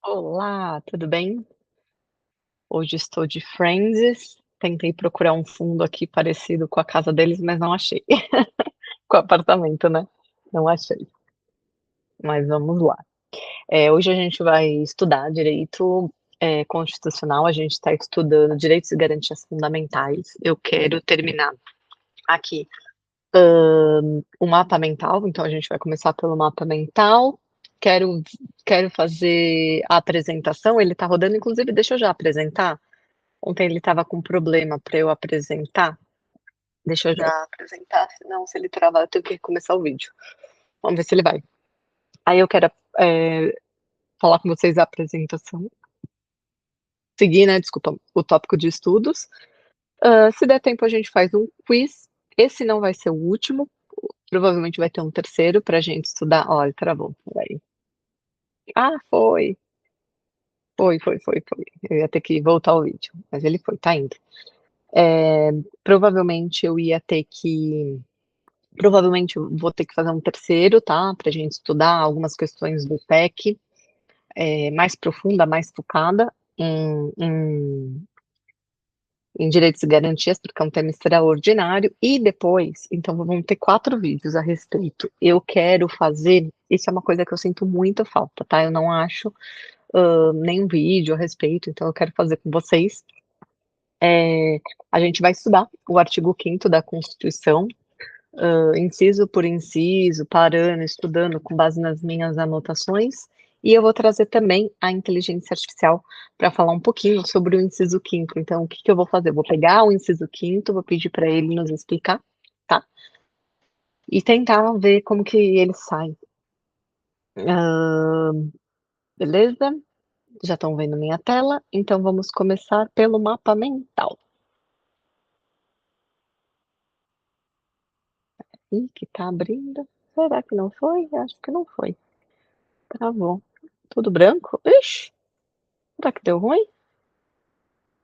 Olá, tudo bem? Hoje estou de Friends. Tentei procurar um fundo aqui parecido com a casa deles, mas não achei. Com o apartamento, né? Não achei, mas vamos lá. Hoje a gente vai estudar direito, constitucional, a gente está estudando direitos e garantias fundamentais. Eu quero terminar aqui, o mapa mental, então a gente vai começar pelo mapa mental. Quero quero fazer a apresentação, ele está rodando, inclusive deixa eu já apresentar. Ontem ele estava com problema para eu apresentar. Deixa eu já apresentar, senão se ele travar eu tenho que começar o vídeo. Vamos ver se ele vai. Aí eu quero falar com vocês a apresentação, seguir, né, desculpa, o tópico de estudos. Se der tempo a gente faz um quiz. Esse não vai ser o último, provavelmente vai ter um terceiro para a gente estudar. Olha, ele travou, peraí. Ah, foi. Eu ia ter que voltar o vídeo, mas ele foi, tá indo. Provavelmente eu ia ter que Provavelmente eu vou ter que fazer um terceiro, tá, pra gente estudar algumas questões do TEC, mais profunda, mais focada em direitos e garantias, porque é um tema extraordinário, e depois, então vamos ter 4 vídeos a respeito. Eu quero fazer, isso é uma coisa que eu sinto muita falta, tá, eu não acho, nenhum vídeo a respeito, então eu quero fazer com vocês. A gente vai estudar o artigo 5º da Constituição, inciso por inciso, parando, estudando com base nas minhas anotações, e eu vou trazer também a inteligência artificial para falar um pouquinho sobre o inciso 5º. Então, o que que eu vou fazer? Eu vou pegar o inciso 5º, vou pedir para ele nos explicar, tá? E tentar ver como que ele sai. Beleza? Já estão vendo minha tela, então vamos começar pelo mapa mental. Ih, que tá abrindo. Será que não foi? Acho que não foi. Travou. Tudo branco? Ixi, será que deu ruim?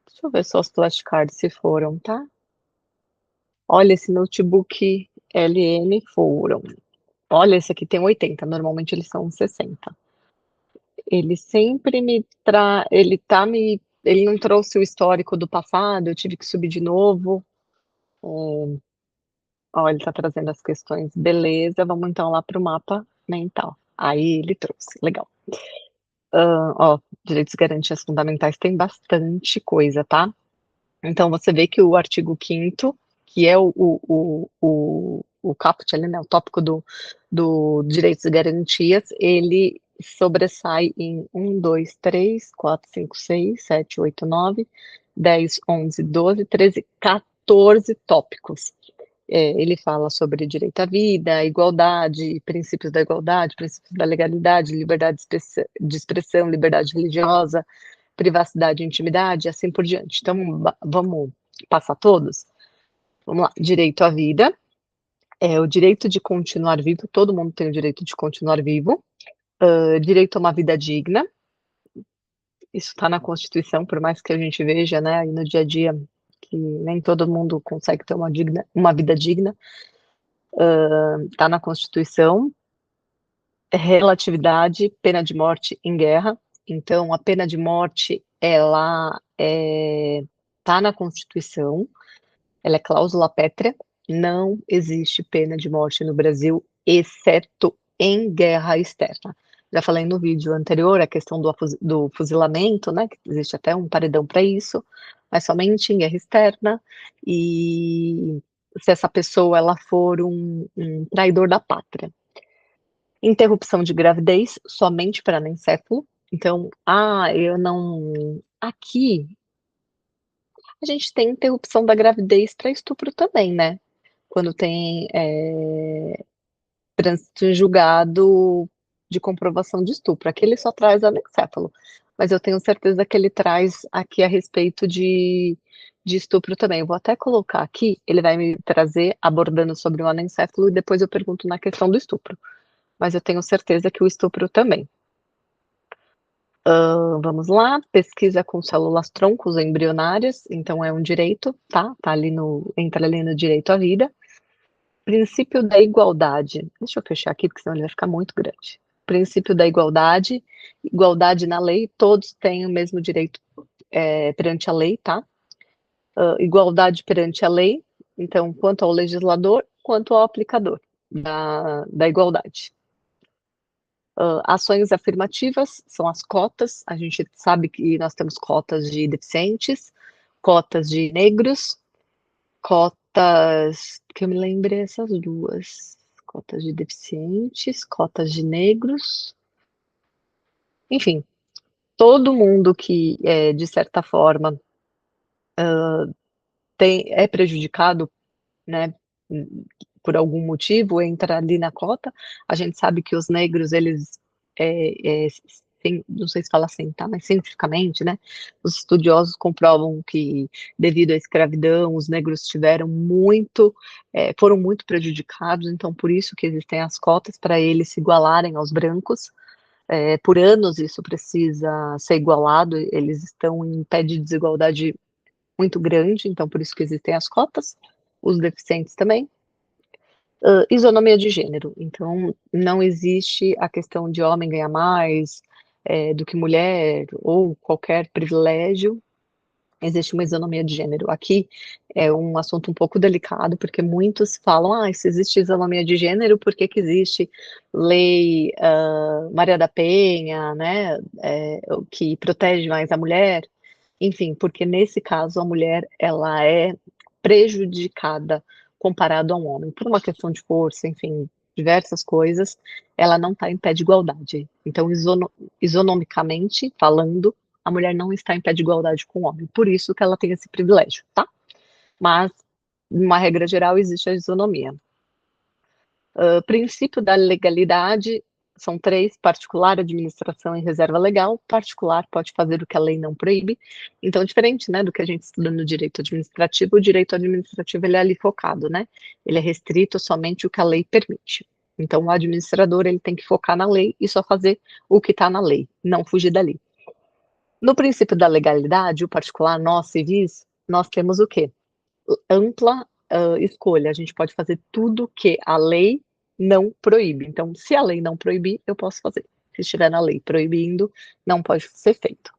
Deixa eu ver só os flashcards se foram, tá? Olha, esse notebook LN foram. Olha, esse aqui tem 80, normalmente eles são 60. Ele sempre me ele não trouxe o histórico do passado, eu tive que subir de novo. Ó, ele tá trazendo as questões, beleza, vamos então lá para o mapa mental. Aí ele trouxe, legal. Ó, direitos e garantias fundamentais tem bastante coisa, tá? Então, você vê que o artigo 5º, que é o caput ali, né, o tópico do direitos e garantias, ele sobressai em 1, 2, 3, 4, 5, 6, 7, 8, 9, 10, 11, 12, 13, 14 tópicos. Ele fala sobre direito à vida, igualdade, princípios da igualdade, princípios da legalidade, liberdade de expressão, liberdade religiosa, privacidade e intimidade, e assim por diante. Então, vamos passar todos? Vamos lá. Direito à vida, o direito de continuar vivo, todo mundo tem o direito de continuar vivo. Direito a uma vida digna, isso está na Constituição, por mais que a gente veja, né, aí no dia a dia, que nem todo mundo consegue ter uma vida digna, está na Constituição. Relatividade, pena de morte em guerra. Então, a pena de morte, ela está na Constituição, ela é cláusula pétrea, não existe pena de morte no Brasil, exceto em guerra externa. Já falei no vídeo anterior a questão do fuzilamento, né, que existe até um paredão para isso, mas somente em guerra externa, e se essa pessoa ela for um traidor da pátria. Interrupção de gravidez somente para anencefalo. Então, eu não. Aqui, a gente tem interrupção da gravidez para estupro também, né? Quando tem trânsito em julgado de comprovação de estupro. Aqui ele só traz anencefalo. Mas eu tenho certeza que ele traz aqui a respeito de estupro também. Eu vou até colocar aqui, ele vai me trazer abordando sobre o anencefalo e depois eu pergunto na questão do estupro. Mas eu tenho certeza que o estupro também. Vamos lá, pesquisa com células troncos embrionárias, então é um direito, tá? Entra ali no direito à vida. Princípio da igualdade. Deixa eu fechar aqui, porque senão ele vai ficar muito grande. princípio da igualdade, igualdade na lei, todos têm o mesmo direito perante a lei, tá? Igualdade perante a lei, então, quanto ao legislador, quanto ao aplicador da igualdade. Ações afirmativas são as cotas, a gente sabe que nós temos cotas de deficientes, cotas de negros, cotas, que eu me lembre essas duas, cotas de deficientes, cotas de negros, enfim, todo mundo que, de certa forma, é prejudicado, né, por algum motivo, entra ali na cota. A gente sabe que os negros, eles, não sei se fala assim, tá? Mas cientificamente, né? Os estudiosos comprovam que, devido à escravidão, os negros foram muito prejudicados, então por isso que existem as cotas, para eles se igualarem aos brancos. Por anos isso precisa ser igualado, eles estão em pé de desigualdade muito grande, então por isso que existem as cotas, os deficientes também. Isonomia de gênero, então não existe a questão de homem ganhar mais do que mulher, ou qualquer privilégio, existe uma isonomia de gênero. Aqui é um assunto um pouco delicado, porque muitos falam, se existe isonomia de gênero, por que que existe lei Maria da Penha, né, que protege mais a mulher? Enfim, porque nesse caso a mulher, ela é prejudicada comparado a um homem, por uma questão de força, enfim, diversas coisas, ela não está em pé de igualdade. Então, isonomicamente falando, a mulher não está em pé de igualdade com o homem, por isso que ela tem esse privilégio, tá? Mas, numa regra geral, existe a isonomia. Princípio da legalidade, são três: particular, administração e reserva legal. Particular pode fazer o que a lei não proíbe. Então, diferente, né, do que a gente estuda no direito administrativo, o direito administrativo, ele é ali focado, né? Ele é restrito somente o que a lei permite. Então, o administrador, ele tem que focar na lei e só fazer o que está na lei, não fugir dali. No princípio da legalidade, o particular, nós civis, nós temos o quê? Ampla escolha, a gente pode fazer tudo que a lei não proíbe. Então, se a lei não proibir, eu posso fazer. Se estiver na lei proibindo, não pode ser feito.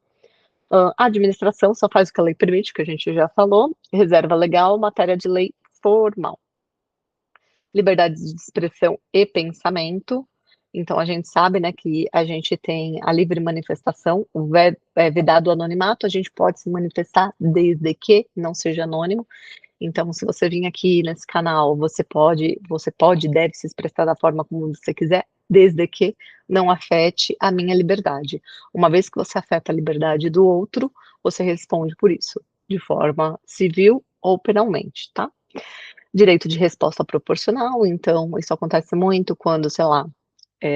A administração só faz o que a lei permite, que a gente já falou. Reserva legal, matéria de lei formal. Liberdade de expressão e pensamento. Então, a gente sabe, né, que a gente tem a livre manifestação, vedado o anonimato, a gente pode se manifestar desde que não seja anônimo. Então, se você vir aqui nesse canal, você pode e deve se expressar da forma como você quiser, desde que não afete a minha liberdade. Uma vez que você afeta a liberdade do outro, você responde por isso, de forma civil ou penalmente, tá? Direito de resposta proporcional, então, isso acontece muito quando, sei lá,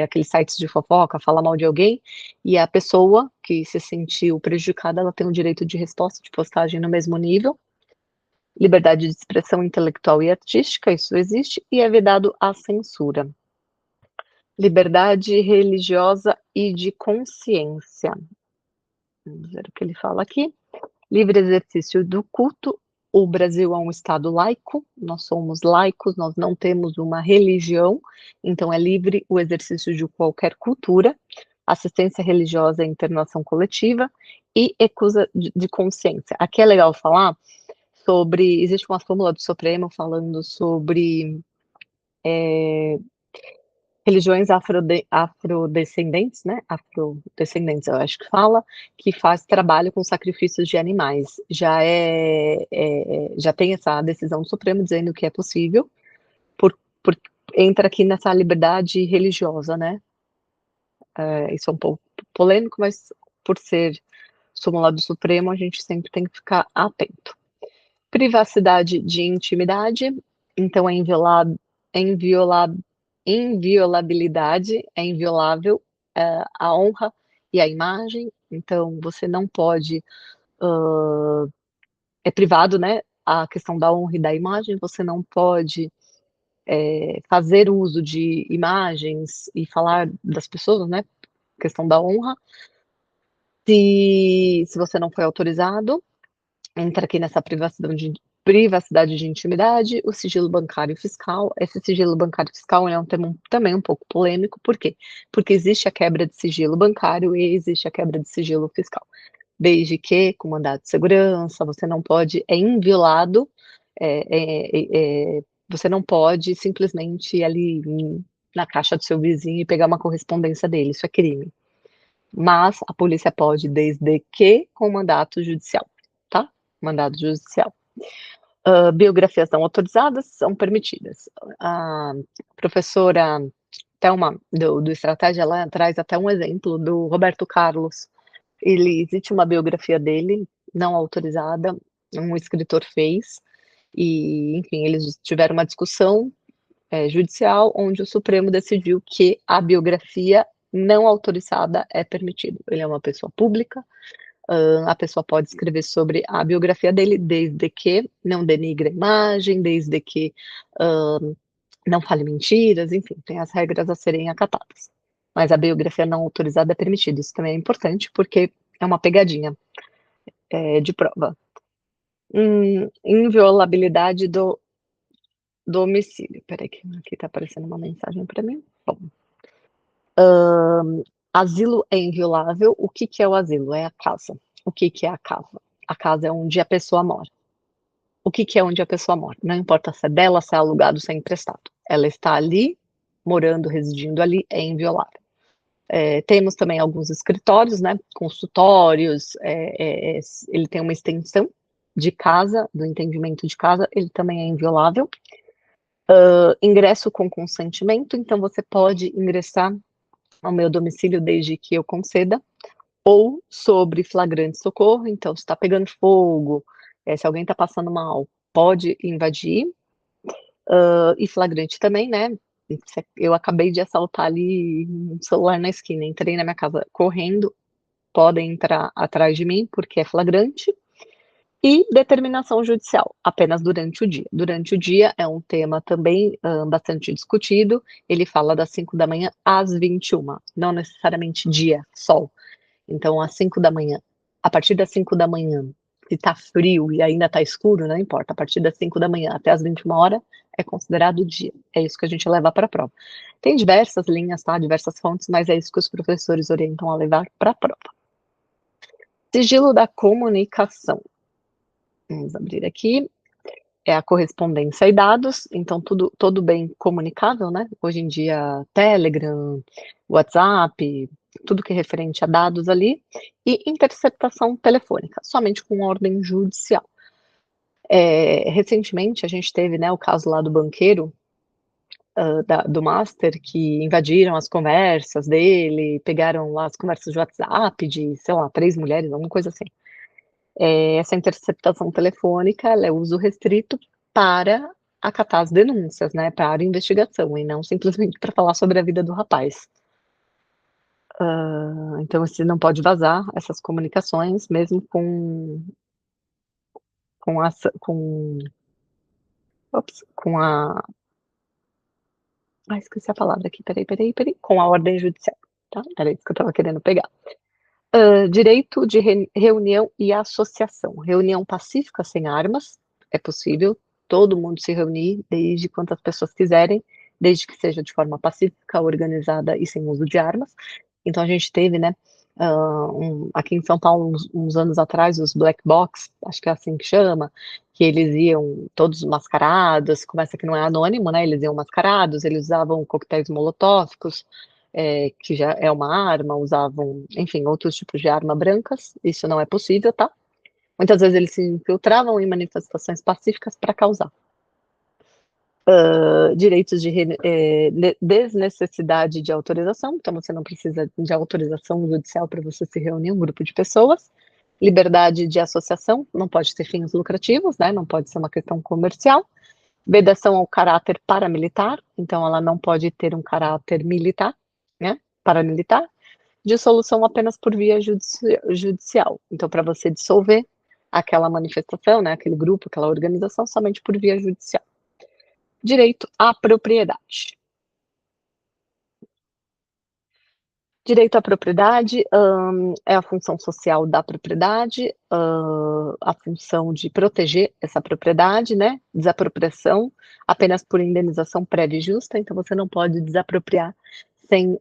aqueles sites de fofoca, fala mal de alguém, e a pessoa que se sentiu prejudicada, ela tem o direito de resposta de postagem no mesmo nível. Liberdade de expressão intelectual e artística, isso existe, e é vedado a censura. Liberdade religiosa e de consciência. Vamos ver o que ele fala aqui. Livre exercício do culto. O Brasil é um estado laico, nós somos laicos, nós não temos uma religião, então é livre o exercício de qualquer cultura. Assistência religiosa e internação coletiva e recusa de consciência. Aqui é legal falar existe uma súmula do Supremo falando sobre religiões afrodescendentes, né? Afrodescendentes, eu acho que fala, que faz trabalho com sacrifícios de animais. Já tem essa decisão do Supremo dizendo que é possível, entra aqui nessa liberdade religiosa, né? Isso é um pouco polêmico, mas por ser súmula do Supremo, a gente sempre tem que ficar atento. Privacidade de intimidade, então inviolabilidade, é inviolável a honra e a imagem, então você não pode, é privado, né, a questão da honra e da imagem, você não pode fazer uso de imagens e falar das pessoas, né, questão da honra, se você não foi autorizado. Entra aqui nessa privacidade de intimidade, o sigilo bancário e fiscal. Esse sigilo bancário e fiscal é um tema também um pouco polêmico, por quê? Porque existe a quebra de sigilo bancário e existe a quebra de sigilo fiscal. Desde que, com mandado de segurança, você não pode, é inviolado, você não pode simplesmente ir ali na caixa do seu vizinho e pegar uma correspondência dele, isso é crime. Mas a polícia pode, desde que com mandato judicial, tá? Mandado judicial. Biografias não autorizadas são permitidas. A professora Thelma, do Estratégia, ela traz até um exemplo do Roberto Carlos. Existe uma biografia dele, não autorizada, um escritor fez, e, enfim, eles tiveram uma discussão judicial, onde o Supremo decidiu que a biografia não autorizada é permitida. Ele é uma pessoa pública, a pessoa pode escrever sobre a biografia dele, desde que não denigre a imagem, desde que não fale mentiras, enfim, tem as regras a serem acatadas. Mas a biografia não autorizada é permitida. Isso também é importante, porque é uma pegadinha de prova. Inviolabilidade do domicílio. Peraí, que aqui está aparecendo uma mensagem para mim. Bom. Asilo é inviolável. O que é o asilo? É a casa. O que é a casa? A casa é onde a pessoa mora. O que é onde a pessoa mora? Não importa se é dela, se é alugado, se é emprestado. Ela está ali, morando, residindo ali, é inviolável. Temos também alguns escritórios, né, consultórios, ele tem uma extensão de casa, do entendimento de casa, ele também é inviolável. Ingresso com consentimento, então você pode ingressar ao meu domicílio desde que eu conceda, ou sobre flagrante socorro, então se está pegando fogo, se alguém está passando mal, pode invadir, e flagrante também, né, eu acabei de assaltar ali um celular na esquina, entrei na minha casa correndo, podem entrar atrás de mim, porque é flagrante, e determinação judicial, apenas durante o dia. Durante o dia é um tema também bastante discutido, ele fala das 5 da manhã às 21, não necessariamente dia, sol. Então, às 5 da manhã, a partir das 5 da manhã, se tá frio e ainda tá escuro, não importa, a partir das 5 da manhã até as 21 horas é considerado dia. É isso que a gente leva para a prova. Tem diversas linhas, tá? Diversas fontes, mas é isso que os professores orientam a levar para a prova. Sigilo da comunicação. Vamos abrir aqui. É a correspondência e dados, então todo bem comunicável, né? Hoje em dia, Telegram, WhatsApp, tudo que é referente a dados ali, e interceptação telefônica, somente com ordem judicial. Recentemente, a gente teve, né, o caso lá do banqueiro, do Master, que invadiram as conversas dele, pegaram lá as conversas de WhatsApp de, sei lá, 3 mulheres, alguma coisa assim. Essa interceptação telefônica, ela é uso restrito para acatar as denúncias, né, para a investigação, e não simplesmente para falar sobre a vida do rapaz. Então, você não pode vazar essas comunicações, mesmo com a, com a, esqueci a palavra aqui, peraí, com a ordem judicial, tá? Era isso que eu estava querendo pegar. Direito de reunião e associação. Reunião pacífica sem armas, é possível todo mundo se reunir, desde quantas pessoas quiserem, desde que seja de forma pacífica, organizada e sem uso de armas. Então a gente teve, né, aqui em São Paulo, uns anos atrás, os black box, acho que é assim que chama, que eles iam todos mascarados, começa que não é anônimo, né, eles iam mascarados, eles usavam coquetéis molotóficos, que já é uma arma, usavam, enfim, outros tipos de arma brancas, isso não é possível, tá? Muitas vezes eles se infiltravam em manifestações pacíficas para causar. Direitos de desnecessidade de autorização, então você não precisa de autorização judicial para você se reunir um grupo de pessoas. Liberdade de associação, não pode ter fins lucrativos, né? Não pode ser uma questão comercial. Vedação ao caráter paramilitar, então ela não pode ter um caráter militar, né? Paramilitar. Dissolução apenas por via judicial. Então, para você dissolver aquela manifestação, né? Aquele grupo, aquela organização, somente por via judicial. Direito à propriedade. Direito à propriedade, é a função social da propriedade, a função de proteger essa propriedade, né, desapropriação apenas por indenização prévia e justa, então você não pode desapropriar sem,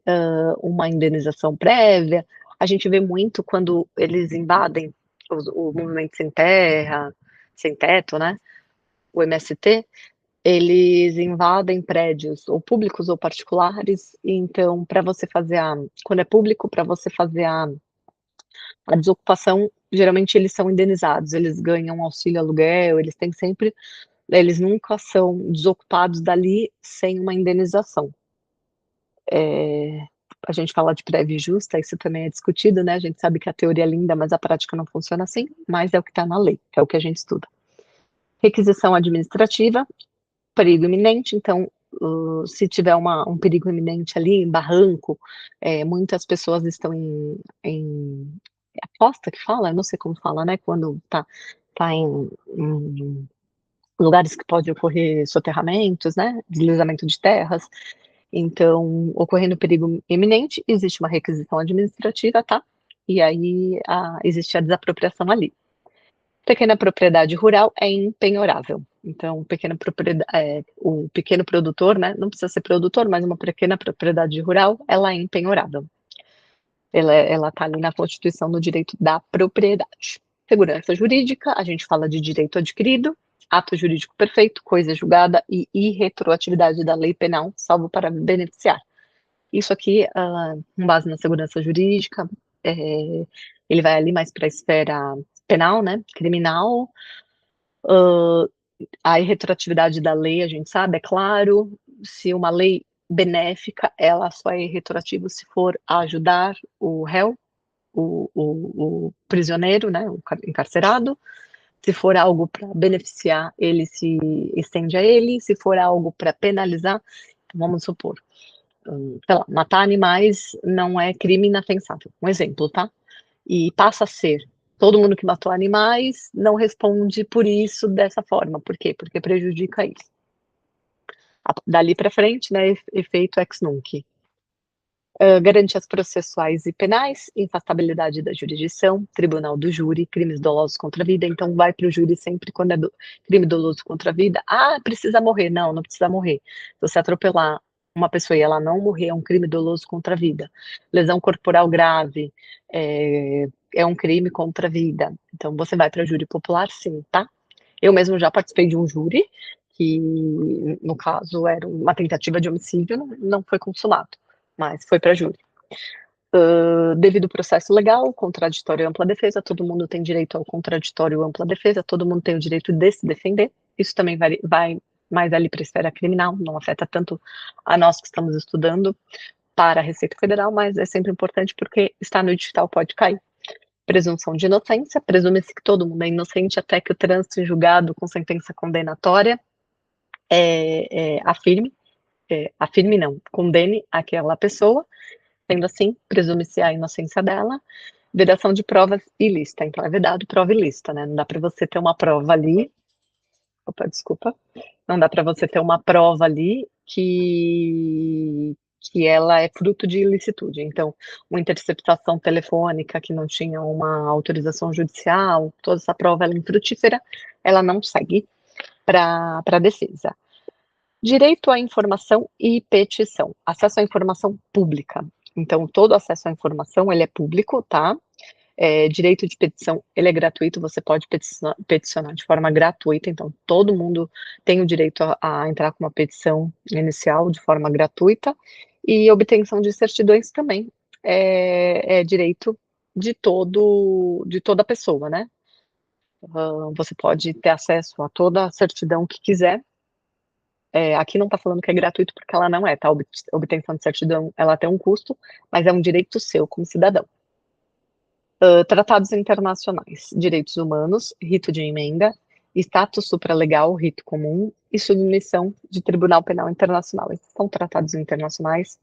uma indenização prévia. A gente vê muito quando eles invadem o movimento sem terra, sem teto, né, o MST, eles invadem prédios ou públicos ou particulares, então para você fazer quando é público, para você fazer a desocupação, geralmente eles são indenizados, eles ganham auxílio aluguel, eles nunca são desocupados dali sem uma indenização. A gente fala de prévia e justa, isso também é discutido, né, a gente sabe que a teoria é linda, mas a prática não funciona assim, mas é o que está na lei, é o que a gente estuda. Requisição administrativa, perigo iminente, então, se tiver um perigo iminente ali, em barranco, muitas pessoas estão em aposta que fala? Eu não sei como fala, né, quando tá em lugares que pode ocorrer soterramentos, né, deslizamento de terras, então, ocorrendo perigo iminente, existe uma requisição administrativa, tá, e aí existe a desapropriação ali. Pequena propriedade rural é impenhorável. Então, o pequeno produtor, né, não precisa ser produtor, mas uma pequena propriedade rural, ela é impenhorável. Ela está ali na Constituição no direito da propriedade. Segurança jurídica, a gente fala de direito adquirido, ato jurídico perfeito, coisa julgada e irretroatividade da lei penal, salvo para beneficiar. Isso aqui, com base na segurança jurídica, ele vai ali mais para a esfera penal, né, criminal, a irretroatividade da lei, a gente sabe, é claro, se uma lei benéfica, ela só é retroativa se for ajudar o réu, o prisioneiro, né, o encarcerado, se for algo para beneficiar, ele se estende a ele, se for algo para penalizar, vamos supor, sei lá, matar animais não é crime inafiançável, um exemplo, tá? E passa a ser. Todo mundo que matou animais não responde por isso dessa forma. Por quê? Porque prejudica isso. Dali para frente, né, efeito ex nunc. Garantias processuais e penais, infastabilidade da jurisdição, tribunal do júri, crimes dolosos contra a vida, então vai para o júri sempre quando é crime doloso contra a vida. Precisa morrer. Não, não precisa morrer. Se você atropelar uma pessoa e ela não morrer, é um crime doloso contra a vida. Lesão corporal grave, é um crime contra a vida. Então você vai para o júri popular, sim, tá? Eu mesmo já participei de um júri, que no caso era uma tentativa de homicídio, não foi consumado, mas foi para júri. Devido processo legal, contraditório e ampla defesa, todo mundo tem direito ao contraditório e ampla defesa, todo mundo tem o direito de se defender, isso também vai mais ali para a esfera criminal, não afeta tanto a nós que estamos estudando para a Receita Federal, mas é sempre importante porque está no digital, pode cair. Presunção de inocência, presume-se que todo mundo é inocente até que o trânsito em julgado com sentença condenatória afirme não, condene aquela pessoa, sendo assim, presume-se a inocência dela. Vedação de provas ilícita, então é vedado prova ilícita, né? Não dá para você ter uma prova ali. Opa, desculpa. Não dá para você ter uma prova ali que ela é fruto de ilicitude. Então, uma interceptação telefônica que não tinha uma autorização judicial, toda essa prova ela é infrutífera, ela não segue para a defesa. Direito à informação e petição. Acesso à informação pública. Então, todo acesso à informação, ele é público, tá? Direito de petição, ele é gratuito, você pode peticionar de forma gratuita, então todo mundo tem o direito a entrar com uma petição inicial de forma gratuita, e obtenção de certidões também é direito de toda pessoa, né? Você pode ter acesso a toda a certidão que quiser. Aqui não está falando que é gratuito porque ela não é, tá? Obtenção de certidão, ela tem um custo, mas é um direito seu como cidadão. Tratados internacionais, direitos humanos, rito de emenda, status supralegal, rito comum e submissão de Tribunal Penal Internacional. Esses são tratados internacionais.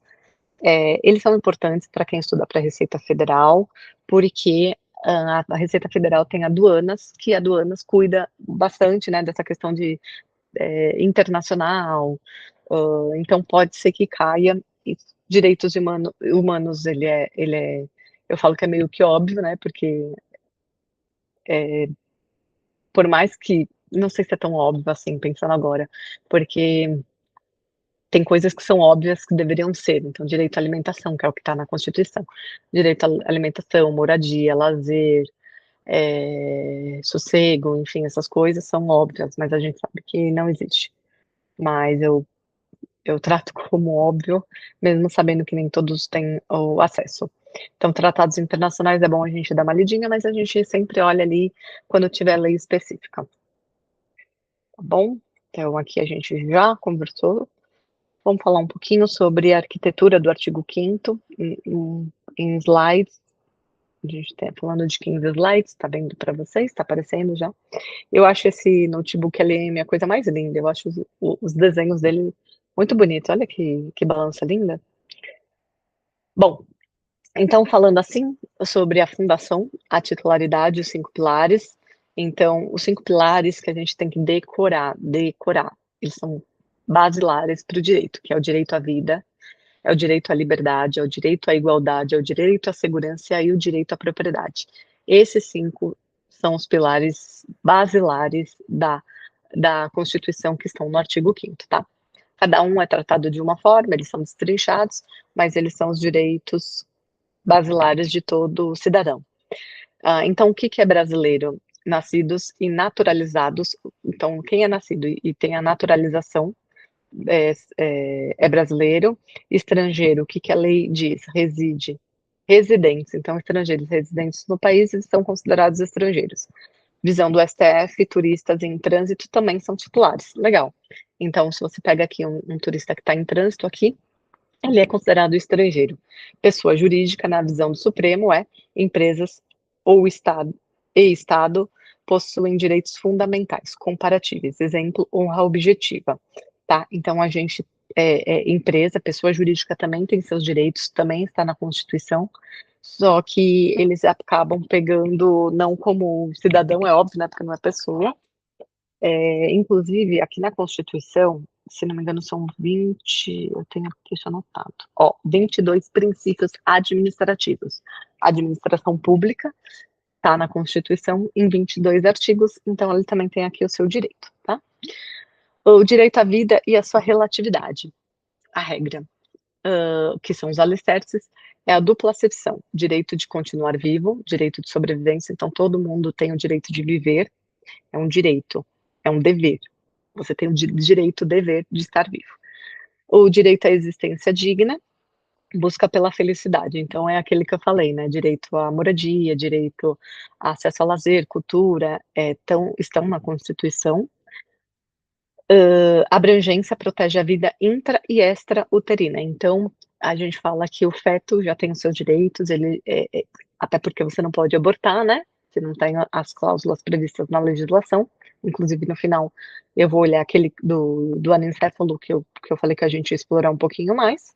Eles são importantes para quem estuda para a Receita Federal, porque a Receita Federal tem aduanas, que aduanas cuida bastante, né, dessa questão de internacional, então pode ser que caia. Direitos humanos, eu falo que é meio que óbvio, né, porque por mais que, não sei se é tão óbvio assim, pensando agora, porque tem coisas que são óbvias que deveriam ser, então direito à alimentação, que é o que está na Constituição, direito à alimentação, moradia, lazer, sossego, enfim, essas coisas são óbvias, mas a gente sabe que não existe. Mas eu trato como óbvio, mesmo sabendo que nem todos têm o acesso. Então, tratados internacionais é bom a gente dar uma lidinha, mas a gente sempre olha ali quando tiver lei específica, tá bom? Então, aqui a gente já conversou. Vamos falar um pouquinho sobre a arquitetura do artigo 5º em slides. A gente está falando de 15 slides, está vendo para vocês? Está aparecendo já? Eu acho esse notebook ali a coisa mais linda. Eu acho os desenhos dele muito bonitos. Olha que balança linda. Bom, então falando assim sobre a fundação, a titularidade, os 5 pilares. Então, os 5 pilares que a gente tem que decorar, eles são basilares para o direito, que é o direito à vida, é o direito à liberdade, é o direito à igualdade, é o direito à segurança e o direito à propriedade. Esses 5 são os pilares basilares da Constituição que estão no artigo 5º, tá? Cada um é tratado de uma forma, eles são destrinchados, mas eles são os direitos basilares de todo cidadão. Então, o que é brasileiro? Nascidos e naturalizados. Então, quem é nascido e tem a naturalização é brasileiro. Estrangeiro, o que a lei diz? Residentes. Então, estrangeiros residentes no país são considerados estrangeiros. Visão do STF, turistas em trânsito também são titulares. Legal. Então, se você pega aqui um turista que está em trânsito aqui, ele é considerado estrangeiro. Pessoa jurídica, na visão do Supremo, empresas ou Estado possuem direitos fundamentais, comparáveis. Exemplo, honra objetiva. Tá? Então, a gente, empresa, pessoa jurídica também tem seus direitos, também está na Constituição, só que eles acabam pegando, não como cidadão, é óbvio, né, porque não é pessoa. Inclusive, aqui na Constituição, se não me engano, são 20, eu tenho aqui isso anotado, 22 princípios administrativos. Administração pública está na Constituição em 22 artigos, então ele também tem aqui o seu direito, tá? O direito à vida e a sua relatividade. A regra, que são os alicerces, é a dupla acepção: direito de continuar vivo, direito de sobrevivência, então todo mundo tem o direito de viver, é um direito, é um dever. Você tem o direito, o dever de estar vivo. O direito à existência digna, busca pela felicidade. Então, é aquele que eu falei, né? Direito à moradia, direito a acesso ao lazer, cultura, estão na Constituição. Abrangência protege a vida intra e extra-uterina. Então, a gente fala que o feto já tem os seus direitos, até porque você não pode abortar, né? Se não tem as cláusulas previstas na legislação. Inclusive, no final, eu vou olhar aquele do anencefalo que eu falei que a gente ia explorar um pouquinho mais.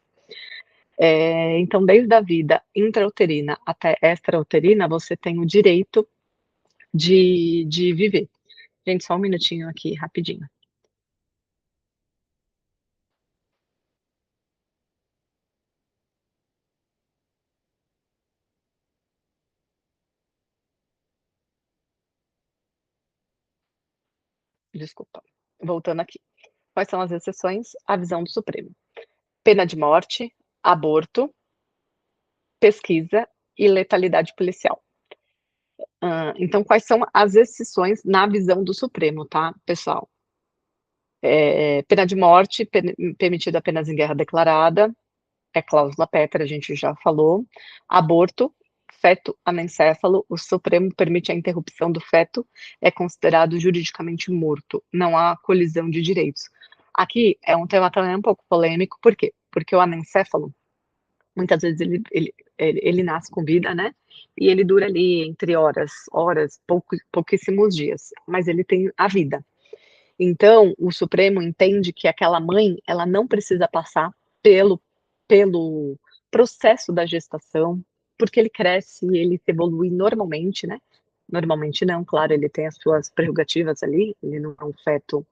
Então, desde a vida intrauterina até extrauterina, você tem o direito de viver. Gente, só um minutinho aqui, rapidinho. Desculpa. Voltando aqui. Quais são as exceções? A visão do Supremo. Pena de morte, aborto, pesquisa e letalidade policial. Então, quais são as exceções na visão do Supremo, tá, pessoal? Pena de morte, permitida apenas em guerra declarada, é cláusula pétrea, a gente já falou. Aborto, feto anencefalo, o Supremo permite a interrupção do feto, é considerado juridicamente morto, não há colisão de direitos. Aqui é um tema também um pouco polêmico, por quê? Porque o anencefalo, muitas vezes ele nasce com vida, né? E ele dura ali entre horas, pouquíssimos dias, mas ele tem a vida. Então, o Supremo entende que aquela mãe, ela não precisa passar pelo processo da gestação, porque ele cresce e ele se evolui normalmente, né? Normalmente não, claro, ele tem as suas prerrogativas ali, ele não é um feto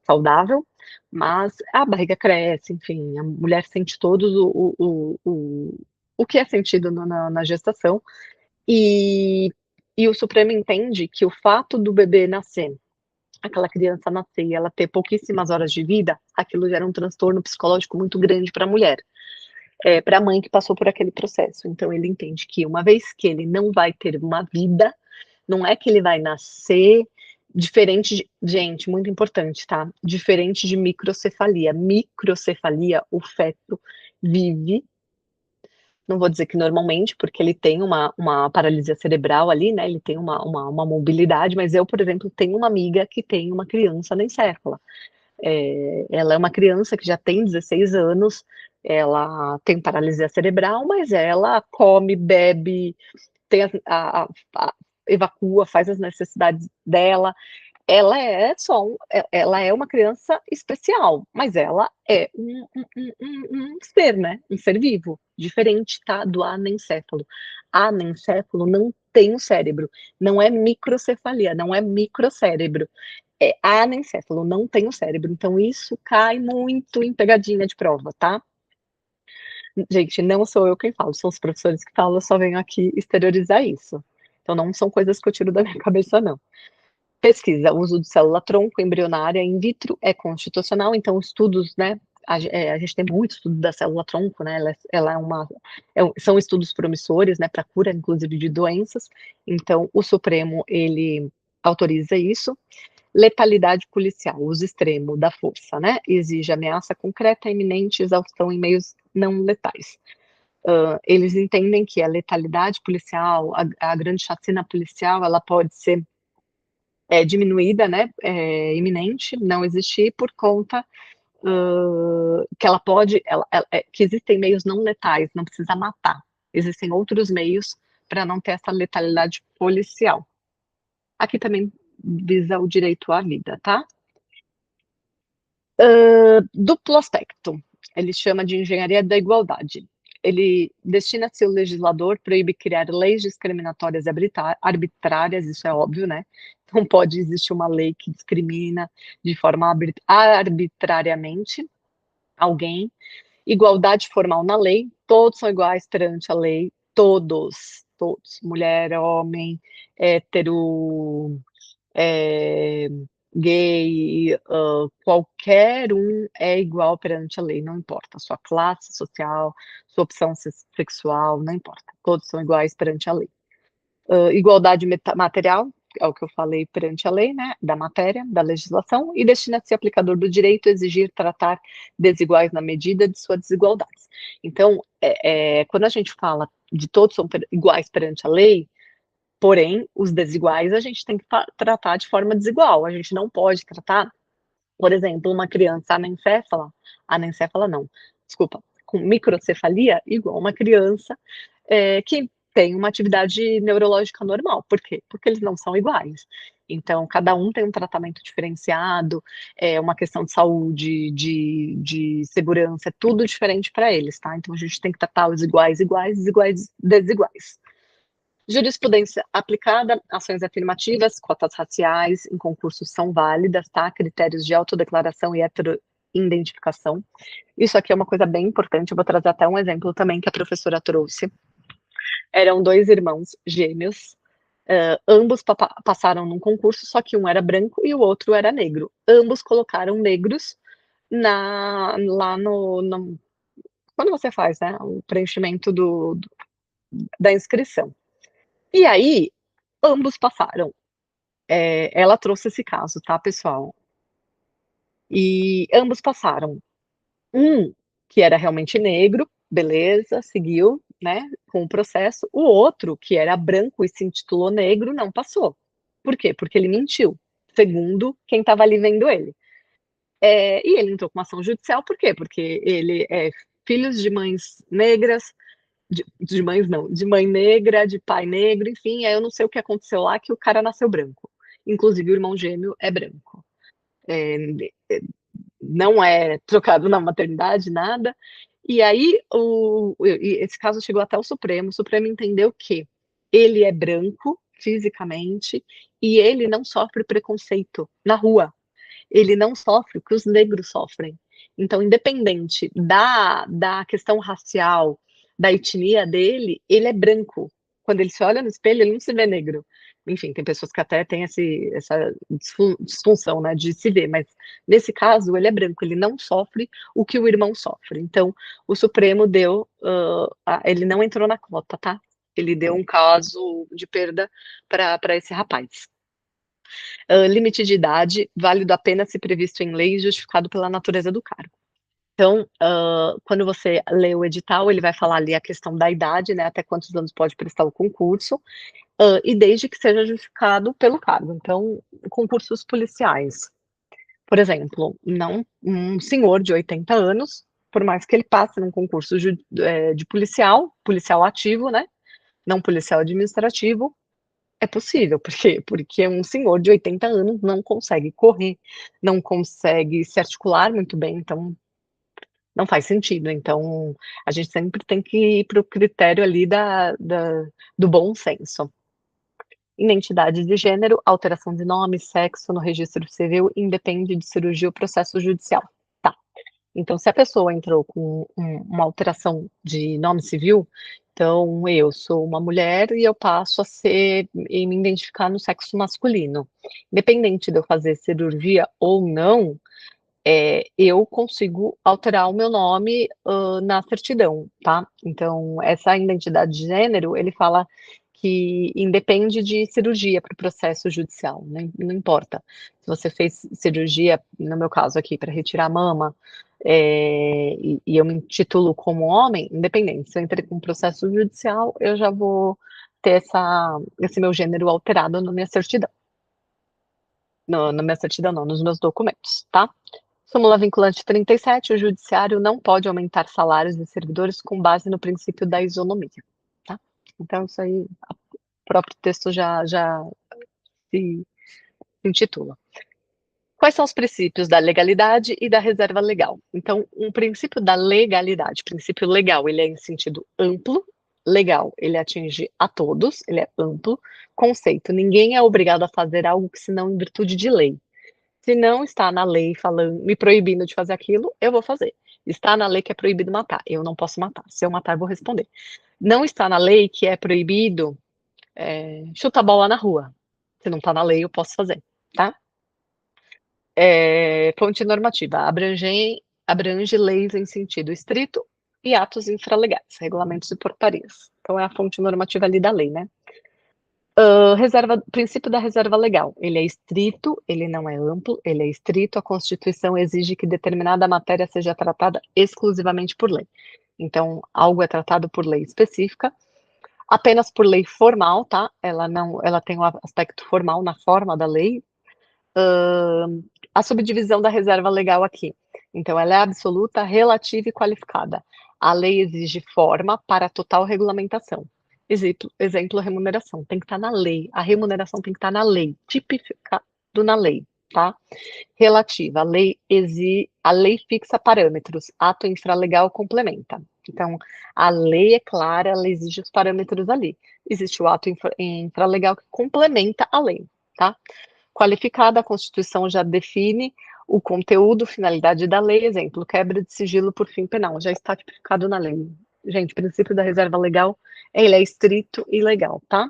saudável, mas a barriga cresce, enfim, a mulher sente todos o que é sentido na gestação, e o Supremo entende que o fato do bebê nascer, aquela criança nascer e ela ter pouquíssimas horas de vida, aquilo gera um transtorno psicológico muito grande para a mulher, para a mãe que passou por aquele processo. Então ele entende que uma vez que ele não vai ter uma vida, não é que ele vai nascer diferente de, gente, muito importante, tá? Diferente de microcefalia. Microcefalia, o feto vive, não vou dizer que normalmente, porque ele tem uma paralisia cerebral ali, né? Ele tem uma mobilidade, mas eu, por exemplo, tenho uma amiga que tem uma criança anencefala. Ela é uma criança que já tem 16 anos, ela tem paralisia cerebral, mas ela come, bebe, tem evacua, faz as necessidades dela. Ela é uma criança especial, mas ela é um ser, né? Um ser vivo, diferente, tá? Do anencéfalo. Anencéfalo não tem o cérebro, não é microcefalia, não é microcérebro. É anencéfalo, não tem o cérebro. Então, isso cai muito em pegadinha de prova, tá? Gente, não sou eu quem falo, são os professores que falam, eu só venho aqui exteriorizar isso. Então, não são coisas que eu tiro da minha cabeça, não. Pesquisa, o uso de célula-tronco embrionária in vitro é constitucional, então estudos, né, a gente tem muito estudo da célula-tronco, né, ela é uma, são estudos promissores, né, para cura, inclusive, de doenças, então o Supremo, ele autoriza isso. Letalidade policial, uso extremo da força, né, exige ameaça concreta, iminente, exaustão em meios não letais. Eles entendem que a letalidade policial, a grande chacina policial, ela pode ser diminuída, né, iminente, não existir por conta que ela pode, que existem meios não letais, não precisa matar. Existem outros meios para não ter essa letalidade policial. Aqui também visa o direito à vida, tá? Duplo aspecto. Ele chama de engenharia da igualdade. Ele destina-se o legislador proíbe criar leis discriminatórias e arbitrárias, isso é óbvio, né? Não pode existir uma lei que discrimina de forma arbitrariamente alguém. Igualdade formal na lei, todos são iguais perante a lei, todos, mulher, homem, hétero, é, gay, qualquer um é igual perante a lei, não importa a sua classe social, sua opção sexual, não importa, todos são iguais perante a lei. Igualdade material, é o que eu falei perante a lei, né, da matéria, da legislação, e destina-se aplicador do direito a exigir tratar desiguais na medida de suas desigualdades. Então, quando a gente fala de todos são iguais perante a lei, porém, os desiguais a gente tem que tratar de forma desigual. A gente não pode tratar, por exemplo, uma criança anencéfala não, desculpa, com microcefalia, igual uma criança que tem uma atividade neurológica normal. Por quê? Porque eles não são iguais. Então, cada um tem um tratamento diferenciado, é uma questão de saúde, de segurança, é tudo diferente para eles, tá? Então, a gente tem que tratar os iguais, desiguais, desiguais. Jurisprudência aplicada, ações afirmativas, cotas raciais em concursos são válidas, tá? Critérios de autodeclaração e heteroidentificação. Isso aqui é uma coisa bem importante, eu vou trazer até um exemplo também que a professora trouxe. Eram dois irmãos gêmeos, ambos passaram num concurso, só que um era branco e o outro era negro. Ambos colocaram negros lá no quando você faz, né, o preenchimento da inscrição. E aí, ambos passaram. Ela trouxe esse caso, tá, pessoal? E ambos passaram. Um, que era realmente negro, beleza, seguiu, né, com o processo. O outro, que era branco e se intitulou negro, não passou. Por quê? Porque ele mentiu, segundo quem estava ali vendo ele. E ele entrou com uma ação judicial, por quê? Porque ele é filhos de mães negras, de mães não, de mãe negra, de pai negro, enfim, aí eu não sei o que aconteceu lá, que o cara nasceu branco. Inclusive o irmão gêmeo é branco. É, não é trocado na maternidade, nada. E aí, esse caso chegou até o Supremo entendeu que ele é branco, fisicamente, e ele não sofre preconceito na rua. ele não sofre o que os negros sofrem. Então, independente da questão racial, da etnia dele, ele é branco. Quando ele se olha no espelho, ele não se vê negro. Enfim, tem pessoas que até têm essa disfunção, né, de se ver, mas nesse caso, ele é branco, ele não sofre o que o irmão sofre. Então, o Supremo deu, ele não entrou na cota, tá? Ele deu um caso de perda para esse rapaz. Limite de idade, válido apenas se previsto em lei e justificado pela natureza do cargo. Então, quando você lê o edital, ele vai falar ali a questão da idade, né, até quantos anos pode prestar o concurso, e desde que seja justificado pelo cargo. Então, concursos policiais, por exemplo, não um senhor de 80 anos, por mais que ele passe num concurso de policial ativo, né, não policial administrativo, é possível, por quê? Porque um senhor de 80 anos não consegue correr, não consegue se articular muito bem, então não faz sentido. Então, a gente sempre tem que ir para o critério ali do bom senso. Identidade de gênero, alteração de nome, sexo no registro civil, independe de cirurgia ou processo judicial. Tá. Então, se a pessoa entrou com uma alteração de nome civil, então eu sou uma mulher e eu passo a ser e me identificar no sexo masculino. Independente de eu fazer cirurgia ou não, eu consigo alterar o meu nome na certidão, tá? Então, essa identidade de gênero, ele fala que independe de cirurgia para o processo judicial, né? Não importa. Se você fez cirurgia, no meu caso aqui, para retirar a mama, e eu me titulo como homem, independente, se eu entrei com um processo judicial, eu já vou ter esse meu gênero alterado na minha certidão. Na minha certidão não, nos meus documentos, tá? Súmula vinculante 37, o judiciário não pode aumentar salários de servidores com base no princípio da isonomia, tá? Então, isso aí, o próprio texto já se intitula. Quais são os princípios da legalidade e da reserva legal? Então, um princípio da legalidade, princípio legal, ele é em sentido amplo, legal, ele atinge a todos, ele é amplo, conceito, ninguém é obrigado a fazer algo que senão em virtude de lei. Se não está na lei falando, me proibindo de fazer aquilo, eu vou fazer. Está na lei que é proibido matar, eu não posso matar. Se eu matar, eu vou responder. Não está na lei que é proibido chutar bola na rua. Se não está na lei, eu posso fazer, tá? Fonte normativa, abrange leis em sentido estrito e atos infralegais, regulamentos e portarias. Então, é a fonte normativa ali da lei, né? Princípio da reserva legal. Ele é estrito, ele não é amplo, ele é estrito. A Constituição exige que determinada matéria seja tratada exclusivamente por lei. Então, algo é tratado por lei específica, apenas por lei formal, tá? Ela tem um aspecto formal na forma da lei. A subdivisão da reserva legal aqui. Então, ela é absoluta, relativa e qualificada. A lei exige forma para total regulamentação. Exemplo, remuneração. Tem que estar na lei. A remuneração tem que estar na lei. Tipificado na lei, tá? Relativa. A lei fixa parâmetros. Ato infralegal complementa. Então, a lei é clara, ela exige os parâmetros ali. Existe o ato infralegal que complementa a lei, tá? Qualificada, a Constituição já define o conteúdo, finalidade da lei, exemplo, quebra de sigilo por fim penal, já está tipificado na lei. Gente, o princípio da reserva legal, ele é estrito e legal, tá?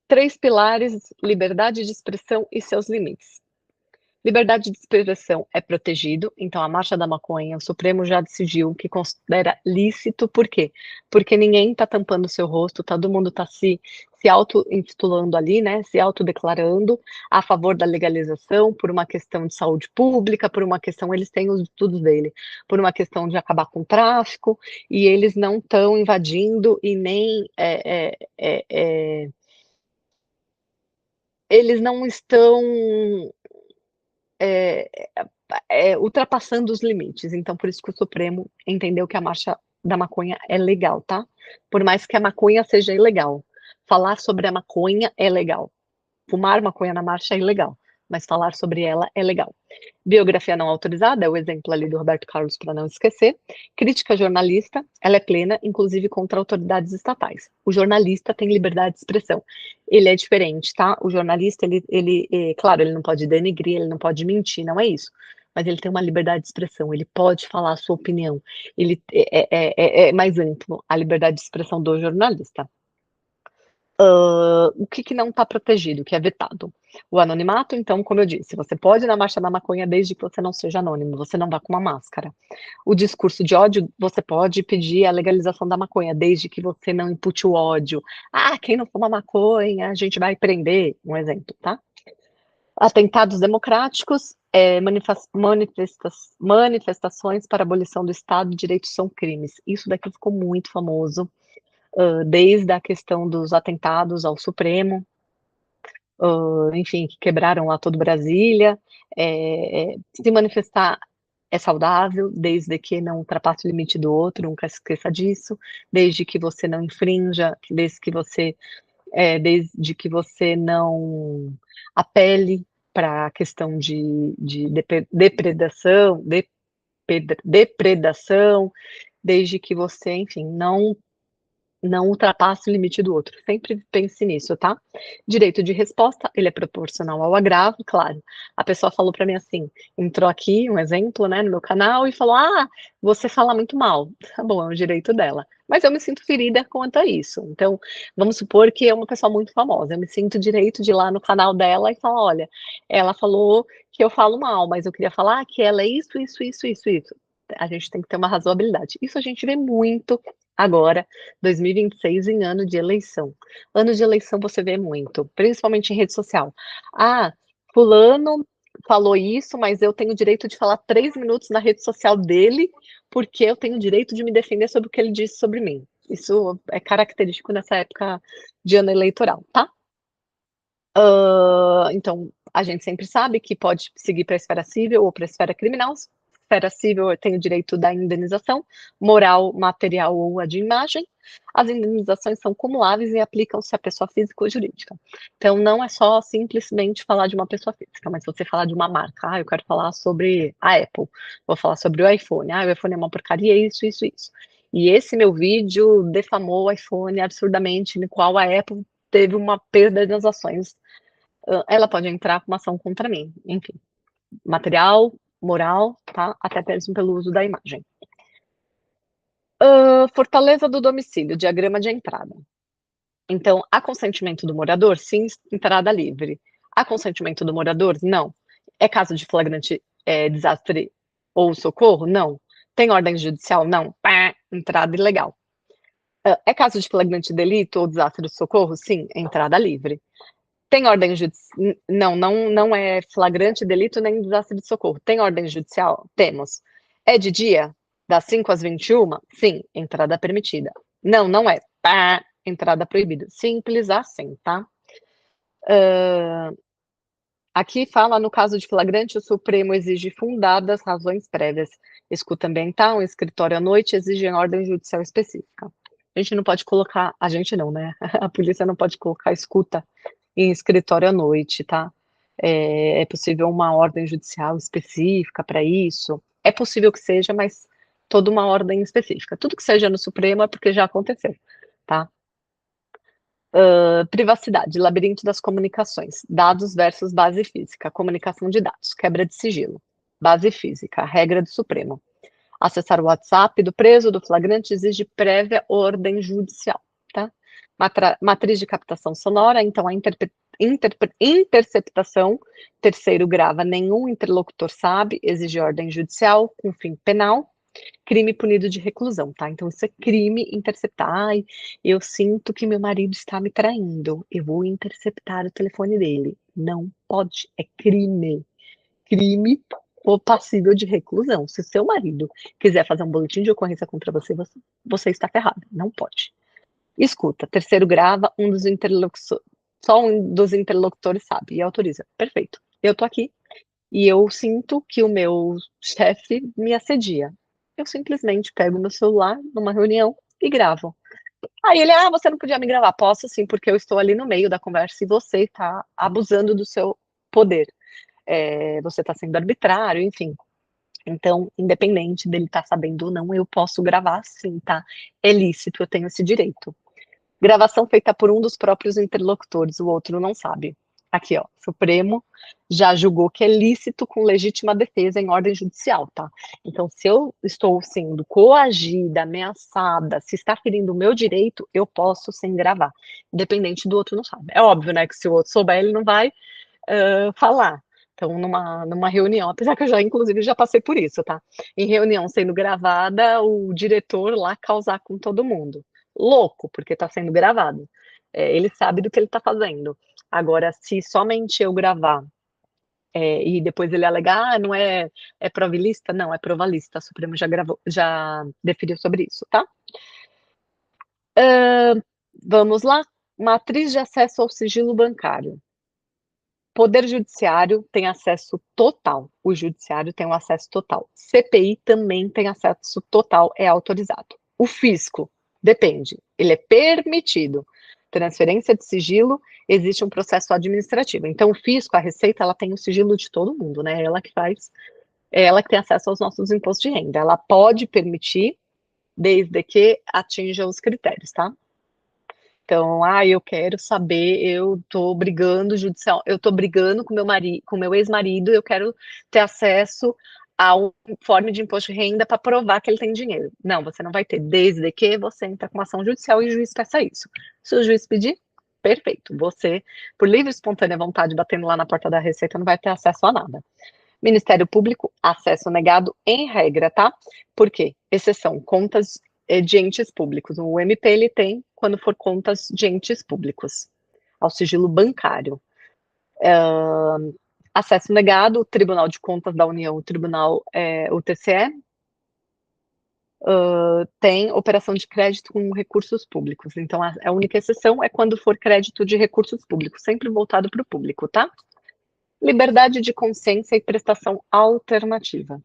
3 pilares, liberdade de expressão e seus limites. Liberdade de expressão é protegido, então a Marcha da Maconha, o Supremo já decidiu que considera lícito, por quê? Porque ninguém está tampando o seu rosto, todo mundo está se auto-intitulando ali, né, se autodeclarando a favor da legalização, por uma questão de saúde pública, por uma questão, eles têm os estudos dele, por uma questão de acabar com o tráfico, e eles não estão invadindo e nem eles não estão ultrapassando os limites. Então, por isso que o Supremo entendeu que a marcha da maconha é legal, tá? Por mais que a maconha seja ilegal. Falar sobre a maconha é legal. Fumar maconha na marcha é ilegal, mas falar sobre ela é legal. Biografia não autorizada, é o exemplo ali do Roberto Carlos, para não esquecer. Crítica jornalista, ela é plena, inclusive contra autoridades estatais. O jornalista tem liberdade de expressão. Ele é diferente, tá? O jornalista, claro, ele não pode denegrir, ele não pode mentir, não é isso. Mas ele tem uma liberdade de expressão, ele pode falar a sua opinião. Ele é mais amplo a liberdade de expressão do jornalista. O que não está protegido, que é vetado? O anonimato, então, como eu disse, você pode ir na marcha da maconha desde que você não seja anônimo, você não vá com uma máscara. O discurso de ódio, você pode pedir a legalização da maconha, desde que você não impute o ódio. Ah, quem não fuma maconha, a gente vai prender, um exemplo, tá? Atentados democráticos, manifestações para abolição do Estado de Direito são crimes. Isso daqui ficou muito famoso, desde a questão dos atentados ao Supremo, enfim, que quebraram lá todo Brasília. Se manifestar é saudável, desde que não ultrapasse o limite do outro, nunca se esqueça disso, desde que você não infrinja, desde que você não apele para a questão de depredação, desde que você, enfim, não ultrapasse o limite do outro. Sempre pense nisso, tá? Direito de resposta, ele é proporcional ao agravo, claro. A pessoa falou para mim assim, entrou aqui, um exemplo, né, no meu canal e falou: "Ah, você fala muito mal". Tá bom, é um direito dela. Mas eu me sinto ferida quanto a isso. Então, vamos supor que é uma pessoa muito famosa. Eu me sinto direito de ir lá no canal dela e falar: "Olha, ela falou que eu falo mal, mas eu queria falar que ela é isso, isso, isso, isso, isso". A gente tem que ter uma razoabilidade. Isso a gente vê muito agora, 2026, em ano de eleição. Ano de eleição você vê muito, principalmente em rede social. Ah, fulano falou isso, mas eu tenho o direito de falar 3 minutos na rede social dele, porque eu tenho o direito de me defender sobre o que ele disse sobre mim. Isso é característico nessa época de ano eleitoral, tá? Então, a gente sempre sabe que pode seguir para a esfera civil ou para a esfera criminal. Esfera civil tem o direito da indenização, moral, material ou a de imagem. As indenizações são cumuláveis e aplicam-se à pessoa física ou jurídica. Então, não é só simplesmente falar de uma pessoa física, mas você falar de uma marca. Ah, eu quero falar sobre a Apple, vou falar sobre o iPhone. Ah, o iPhone é uma porcaria, isso, isso, isso. E esse meu vídeo defamou o iPhone absurdamente, no qual a Apple teve uma perda das ações, ela pode entrar com uma ação contra mim, enfim, material, moral, tá? Até mesmo pelo uso da imagem. Fortaleza do domicílio, diagrama de entrada. Então, há consentimento do morador? Sim, entrada livre. Há consentimento do morador? Não. É caso de flagrante desastre ou socorro? Não. Tem ordem judicial? Não. Pá, entrada ilegal. É caso de flagrante delito ou desastre ou socorro? Sim, entrada livre. Tem ordem judicial? Não é flagrante delito nem desastre de socorro. Tem ordem judicial? Temos. É de dia? Das 5 às 21? Sim, entrada permitida. Não é. Pá, entrada proibida. Simples assim, tá? Aqui fala, no caso de flagrante, o Supremo exige fundadas razões prévias. Escuta ambiental, um escritório à noite exigem ordem judicial específica. A gente não pode colocar, a gente não, né? A polícia não pode colocar escuta em escritório à noite, tá? É possível uma ordem judicial específica para isso? É possível que seja, mas toda uma ordem específica. Tudo que seja no Supremo é porque já aconteceu, tá? Privacidade, labirinto das comunicações, dados versus base física, comunicação de dados, quebra de sigilo, base física, regra do Supremo. Acessar o WhatsApp do preso, do flagrante, exige prévia ordem judicial, tá? Matriz de captação sonora, então a interceptação, terceiro grava, nenhum interlocutor sabe, exige ordem judicial com fim penal, crime punido de reclusão, tá? Então isso é crime interceptar. Ai, eu sinto que meu marido está me traindo, eu vou interceptar o telefone dele. Não pode, é crime. Crime ou passível de reclusão. Se o seu marido quiser fazer um boletim de ocorrência contra você, você está ferrado. Não pode. Escuta, terceiro grava, só um dos interlocutores sabe e autoriza. Perfeito. Eu tô aqui e eu sinto que o meu chefe me assedia. Eu simplesmente pego meu celular numa reunião e gravo. Aí ele, ah, você não podia me gravar. Posso sim, porque eu estou ali no meio da conversa e você está abusando do seu poder. Você está sendo arbitrário, enfim. Então, independente dele estar sabendo ou não, eu posso gravar sim, tá? É lícito, eu tenho esse direito. Gravação feita por um dos próprios interlocutores, o outro não sabe. Aqui, ó, Supremo já julgou que é lícito com legítima defesa em ordem judicial, tá? Então, se eu estou sendo coagida, ameaçada, se está ferindo o meu direito, eu posso sim gravar, independente do outro não sabe. É óbvio, né, que se o outro souber, ele não vai falar. Então, numa reunião, apesar que eu já, inclusive, já passei por isso, tá? Em reunião sendo gravada, o diretor lá causar com todo mundo. Louco, porque tá sendo gravado. Ele sabe do que ele tá fazendo. Agora, se somente eu gravar e depois ele alegar, não é provilista? Não, é provalista. A Supremo já gravou, já definiu sobre isso, tá? Vamos lá. Matriz de acesso ao sigilo bancário. Poder Judiciário tem acesso total. O Judiciário tem um acesso total. CPI também tem acesso total, é autorizado. O fisco, depende, ele é permitido. Transferência de sigilo, existe um processo administrativo. Então, o fisco, a Receita, ela tem o sigilo de todo mundo, né? Ela que faz, é ela que tem acesso aos nossos impostos de renda. Ela pode permitir, desde que atinja os critérios, tá? Então, eu quero saber, eu tô brigando judicial, eu tô brigando com meu marido, com meu ex-marido, eu quero ter acesso a um forma de imposto de renda para provar que ele tem dinheiro. Não, você não vai ter, desde que você entra com uma ação judicial e o juiz peça isso. Se o juiz pedir, perfeito. Você, por livre e espontânea vontade, batendo lá na porta da Receita, não vai ter acesso a nada. Ministério Público, acesso negado em regra, tá? Por quê? Exceção, contas de entes públicos. O MP ele tem quando for contas de entes públicos, ao sigilo bancário. Acesso negado, o Tribunal de Contas da União, o TCE, tem operação de crédito com recursos públicos. Então, a única exceção é quando for crédito de recursos públicos, sempre voltado para o público, tá? Liberdade de consciência e prestação alternativa.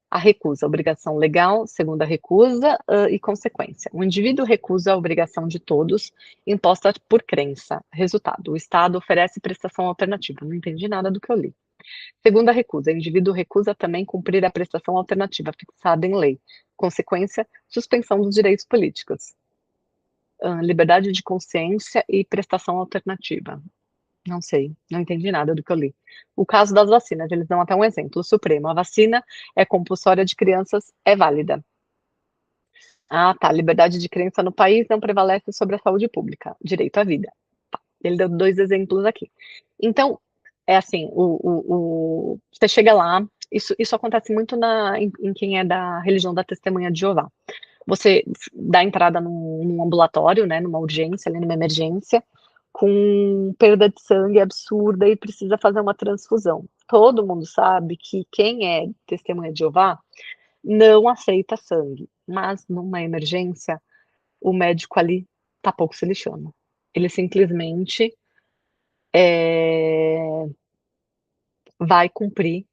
A recusa, obrigação legal, segunda recusa e consequência. O indivíduo recusa a obrigação de todos imposta por crença. Resultado, o Estado oferece prestação alternativa. Não entendi nada do que eu li. Segunda recusa, o indivíduo recusa também cumprir a prestação alternativa fixada em lei. Consequência, suspensão dos direitos políticos. Liberdade de consciência e prestação alternativa. Não sei, não entendi nada do que eu li. O caso das vacinas, eles dão até um exemplo. O Supremo, a vacina é compulsória de crianças, é válida. Ah, tá. Liberdade de crença no país não prevalece sobre a saúde pública. Direito à vida. Tá. Ele deu 2 exemplos aqui. Então, é assim, você chega lá, isso acontece muito em quem é da religião da Testemunha de Jeová. Você dá entrada num ambulatório, né, numa urgência, ali numa emergência, com perda de sangue absurda e precisa fazer uma transfusão. Todo mundo sabe que quem é testemunha de Jeová não aceita sangue, mas numa emergência, o médico ali tá pouco se lixando. Ele simplesmente vai cumprir,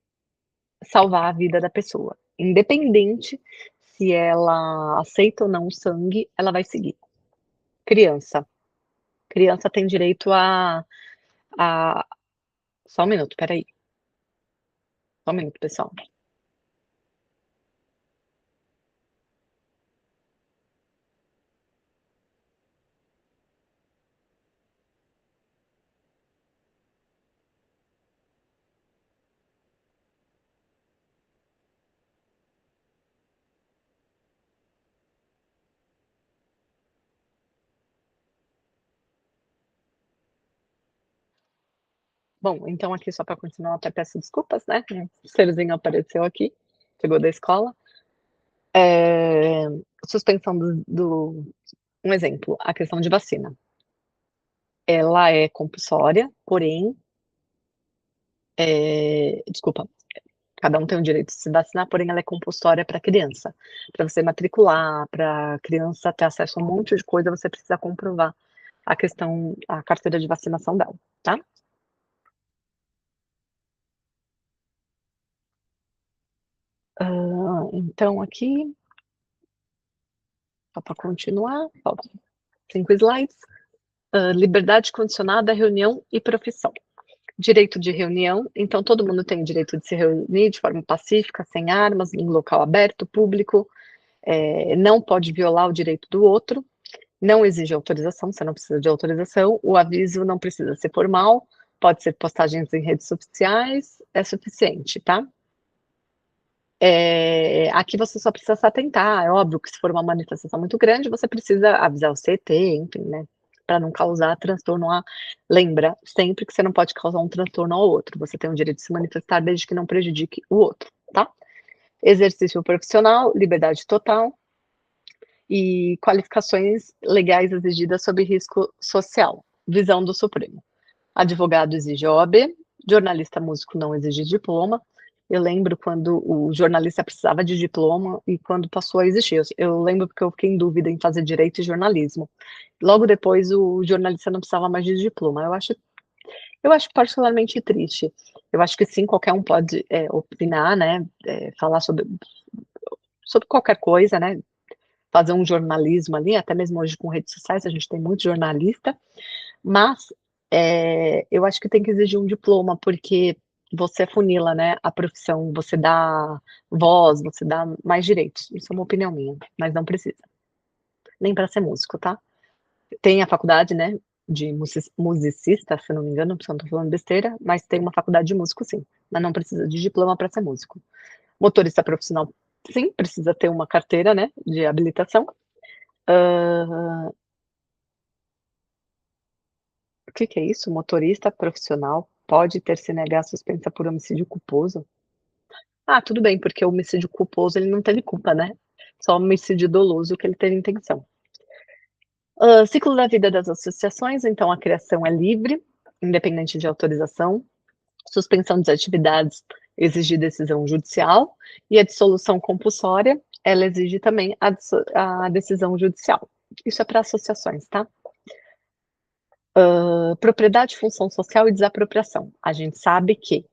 salvar a vida da pessoa. Independente se ela aceita ou não o sangue, ela vai seguir. Criança. Criança tem direito a... Só um minuto, peraí. Só um minuto, pessoal. Bom, então aqui só para continuar, até peço desculpas, né? O serzinho apareceu aqui, chegou da escola. Suspensão um exemplo, a questão de vacina. Ela é compulsória, porém, desculpa, cada um tem o direito de se vacinar, porém ela é compulsória para criança. Para você matricular, para criança ter acesso a um monte de coisa, você precisa comprovar a carteira de vacinação dela, tá? Então, aqui, só para continuar, ó, 5 slides. Liberdade condicionada, reunião e profissão. Direito de reunião, então todo mundo tem o direito de se reunir de forma pacífica, sem armas, em local aberto, público, não pode violar o direito do outro. Não exige autorização, você não precisa de autorização, o aviso não precisa ser formal, pode ser postagens em redes sociais, é suficiente, tá? Aqui você só precisa se atentar, é óbvio que se for uma manifestação muito grande, você precisa avisar o CT, enfim, né, para não causar transtorno a lembra sempre que você não pode causar um transtorno ao outro, você tem o direito de se manifestar desde que não prejudique o outro, tá? Exercício profissional, liberdade total e qualificações legais exigidas sob risco social, visão do Supremo. Advogado exige OAB, jornalista músico não exige diploma. Eu lembro quando o jornalista precisava de diploma e quando passou a existir. Eu lembro porque eu fiquei em dúvida em fazer direito e jornalismo. Logo depois, o jornalista não precisava mais de diploma. Eu acho particularmente triste. Eu acho que sim, qualquer um pode opinar, né, falar sobre qualquer coisa, né, fazer um jornalismo ali, até mesmo hoje com redes sociais, a gente tem muito jornalista, mas eu acho que tem que exigir um diploma, porque você afunila, né, a profissão, você dá voz, você dá mais direitos. Isso é uma opinião minha, mas não precisa. Nem para ser músico, tá? Tem a faculdade, né, de musicista, se não me engano, se eu não tô falando besteira, mas tem uma faculdade de músico, sim, mas não precisa de diploma para ser músico. Motorista profissional, sim, precisa ter uma carteira, né, de habilitação. O que que é isso? Motorista profissional pode ter CNH suspensa por homicídio culposo? Ah, tudo bem, porque o homicídio culposo ele não teve culpa, né? Só o homicídio doloso que ele teve intenção. Ciclo da vida das associações, então a criação é livre, independente de autorização. Suspensão das atividades exige decisão judicial e a dissolução compulsória, ela exige também a decisão judicial. Isso é para associações, tá? Propriedade, função social e desapropriação. A gente sabe que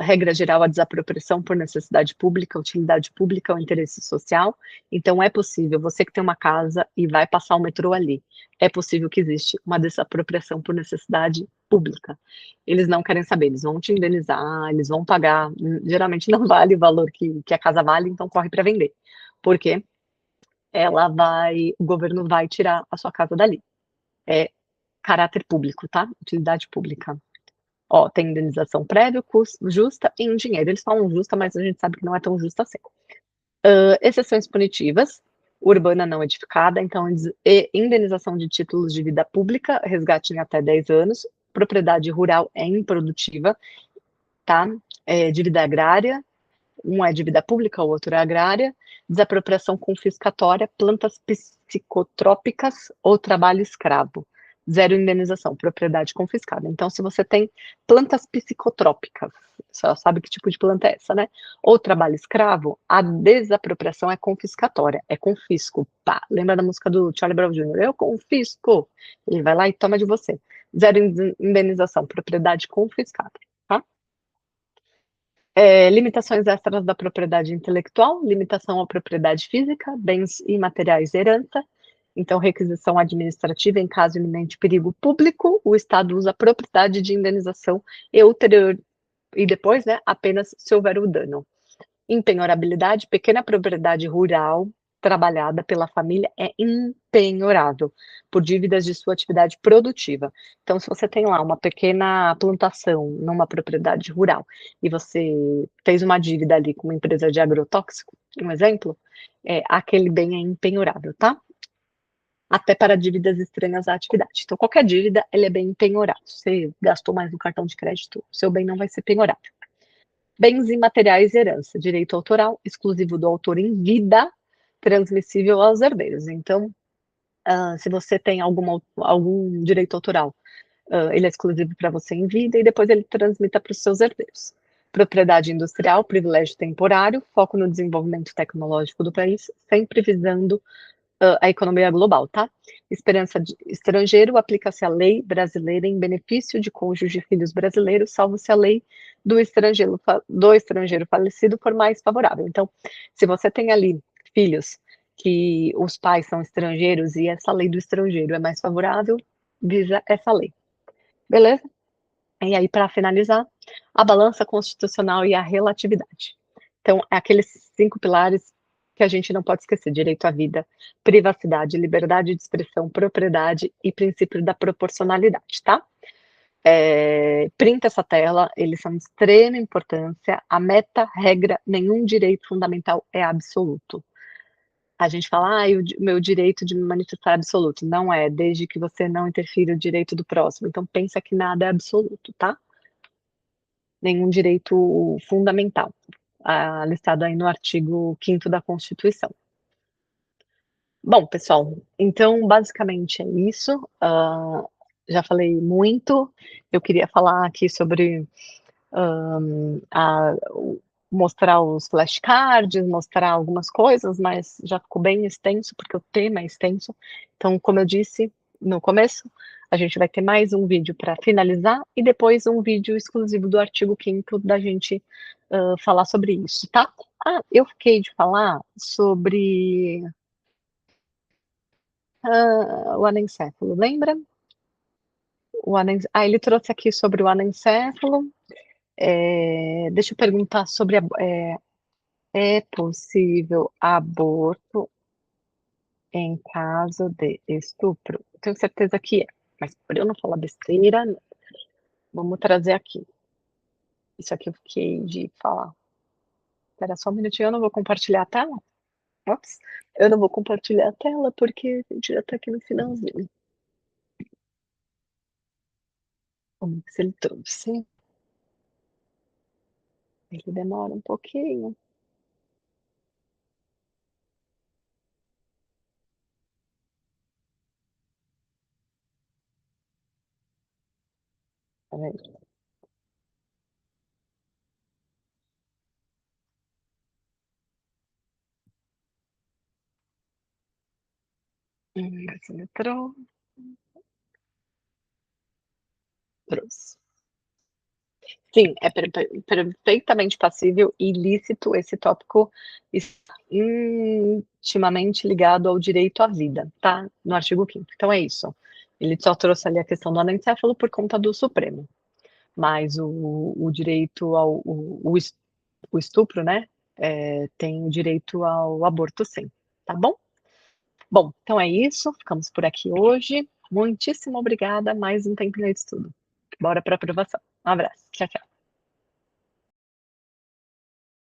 regra geral, a desapropriação por necessidade pública, utilidade pública ou interesse social. Então, é possível, você que tem uma casa e vai passar o metrô ali, é possível que existe uma desapropriação por necessidade pública. Eles não querem saber, eles vão te indenizar, eles vão pagar, geralmente não vale o valor que a casa vale, então corre para vender. Porque o governo vai tirar a sua casa dali. É caráter público, tá? Utilidade pública. Ó, tem indenização prévia, justa e em dinheiro. Eles falam justa, mas a gente sabe que não é tão justa assim. Exceções punitivas, urbana não edificada, então indenização de títulos de vida pública, resgate em até 10 anos, propriedade rural é improdutiva, tá? Dívida agrária, um é dívida pública, o outro é agrária, desapropriação confiscatória, plantas psicotrópicas ou trabalho escravo. Zero indenização, propriedade confiscada. Então, se você tem plantas psicotrópicas, você sabe que tipo de planta é essa, né? Ou trabalho escravo, a desapropriação é confiscatória, é confisco. Pá, lembra da música do Charlie Brown Jr.? Eu confisco. Ele vai lá e toma de você. Zero indenização, propriedade confiscada, tá? Limitações extras da propriedade intelectual, limitação à propriedade física, bens imateriais e herança. Então, requisição administrativa em caso de iminente perigo público, o Estado usa a propriedade de indenização e ulterior e depois, né, apenas se houver o dano. Empenhorabilidade, pequena propriedade rural trabalhada pela família é impenhorável por dívidas de sua atividade produtiva. Então, se você tem lá uma pequena plantação numa propriedade rural e você fez uma dívida ali com uma empresa de agrotóxico, um exemplo, aquele bem é impenhorável, tá? Até para dívidas estranhas à atividade. Então, qualquer dívida, ele é bem empenhorado. Você gastou mais no cartão de crédito, seu bem não vai ser penhorado. Bens imateriais e herança, direito autoral exclusivo do autor em vida, transmissível aos herdeiros. Então, se você tem algum direito autoral, ele é exclusivo para você em vida e depois ele transmita para os seus herdeiros. Propriedade industrial, privilégio temporário, foco no desenvolvimento tecnológico do país, sempre visando a economia global, tá? Esperança de estrangeiro, aplica-se a lei brasileira em benefício de cônjuge de filhos brasileiros, salvo se a lei do estrangeiro falecido for mais favorável. Então, se você tem ali filhos que os pais são estrangeiros e essa lei do estrangeiro é mais favorável, visa essa lei. Beleza? E aí, para finalizar, a balança constitucional e a relatividade. Então, é aqueles 5 pilares que a gente não pode esquecer: direito à vida, privacidade, liberdade de expressão, propriedade e princípio da proporcionalidade, tá? Printa essa tela, eles são de extrema importância. A meta, regra, nenhum direito fundamental é absoluto. A gente fala: "Ai, o meu direito de me manifestar é absoluto". Não é, desde que você não interfira o direito do próximo. Então pensa que nada é absoluto, tá? Nenhum direito fundamental, listado aí no artigo 5º da Constituição. Bom, pessoal, então basicamente é isso. Já falei muito. Eu queria falar aqui sobre, mostrar os flashcards, mostrar algumas coisas, mas já ficou bem extenso, porque o tema é extenso. Então, como eu disse no começo, a gente vai ter mais um vídeo para finalizar e depois um vídeo exclusivo do artigo 5º da gente falar sobre isso, tá? Eu fiquei de falar sobre o anencefalo, lembra? Ele trouxe aqui sobre o anencefalo. Deixa eu perguntar sobre é possível aborto em caso de estupro? Tenho certeza que é, mas para eu não falar besteira, vamos trazer aqui. Isso aqui eu fiquei de falar. Espera só um minutinho, eu não vou compartilhar a tela. Ops, eu não vou compartilhar a tela, porque a gente já tá aqui no finalzinho. Vamos ver se ele trouxe. Ele demora um pouquinho. Espera aí. Ver se ele trouxe. Sim, é perfeitamente passível e ilícito. Esse tópico está intimamente ligado ao direito à vida, tá? No artigo 5º. Então é isso. Ele só trouxe ali a questão do anencefalo por conta do Supremo, mas o direito ao o estupro, né, tem o direito ao aborto sim, tá bom? Bom, então é isso, ficamos por aqui hoje. Muitíssimo obrigada, mais um tempinho de estudo. Bora para aprovação. Um abraço. Tchau, tchau.